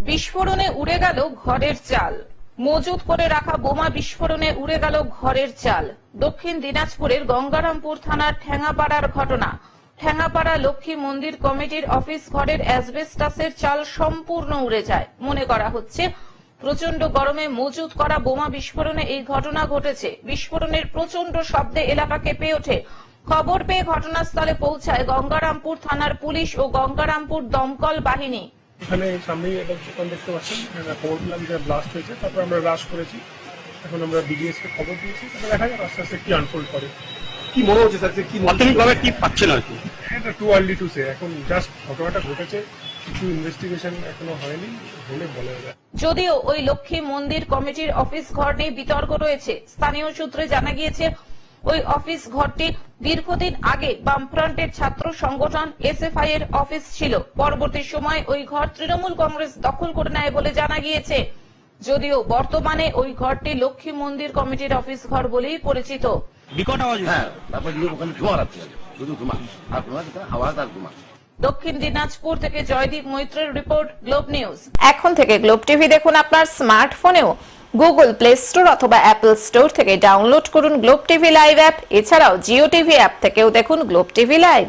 বিস্ফোরণে উড়ে গেল ঘরের চাল। মজুত করে রাখা বোমা বিস্ফোরণে উড়ে গেল ঘরের চাল। দক্ষিণ দিনাজপুরের গঙ্গারামপুর থানার ঠ্যাঙ্গাপাড়ার ঘটনা। ঠ্যাঙ্গাপাড়া লক্ষ্মী মন্দির কমিটির অফিস ঘরের অ্যাসবেস্টাসের চাল সম্পূর্ণ উড়ে যায়। মনে করা হচ্ছে প্রচন্ড গরমে মজুত করা বোমা বিস্ফোরণে এই ঘটনা ঘটেছে। বিস্ফোরণের প্রচন্ড শব্দে এলাকা কেঁপে ওঠে। খবর পেয়ে ঘটনাস্থলে পৌঁছায় গঙ্গারামপুর থানার পুলিশ ও গঙ্গারামপুর দমকল বাহিনী। এখানে সামনেই একটা দোকান দেখতে পাচ্ছেন, খবর পেলাম যে ব্লাস্ট হয়েছে। তারপর আমরা রাশ করেছি। এখন আমরা বিডিএস কে খবর দিয়েছি। তারপর দেখা যাক আস্তে আস্তে কি আনফোল্ড করে। কি মনে হচ্ছে স্যার, কি প্রাথমিকভাবে কি পাচ্ছেন আর কি? এটা টু আর্লি টু সে। এখন জাস্ট ঘটনাটা ঘটেছে, কিছু ইনভেস্টিগেশন এখনো হয়নি, হলে বলা যায়। যদিও ওই লক্ষ্মী মন্দির কমিটির অফিস ঘর নিয়ে বিতর্ক রয়েছে। স্থানীয় সূত্রে জানা গিয়েছে ওই অফিস ঘরটি দীর্ঘদিন আগে বামফ্রন্টের ছাত্র সংগঠন এসএফআই এর অফিস ছিল। পরবর্তী সময় ওই ঘর তৃণমূল কংগ্রেস দখল করে নেয় বলে জানা গিয়েছে। যদিও বর্তমানে ওই ঘরটি লক্ষ্মী মন্দির কমিটির অফিস ঘর বলেই পরিচিত। বিকট আওয়াজ। হ্যাঁ, তারপর ওখানে ধোঁয়া রাখছে, শুধু ধোঁয়া আর ধোঁয়া, আওয়াজ আর ধোঁয়া। দক্ষিণ দিনাজপুর থেকে জয়দীপ মৈত্রের রিপোর্ট, গ্লোব নিউজ। এখন থেকে গ্লোব টিভি দেখুন আপনার স্মার্টফোনেও। গুগল প্লে স্টোর অথবা অ্যাপল স্টোর থেকে ডাউনলোড করুন গ্লোব টিভি লাইভ অ্যাপ। এছাড়াও জিও টিভি অ্যাপ থেকেও দেখুন গ্লোব টিভি লাইভ।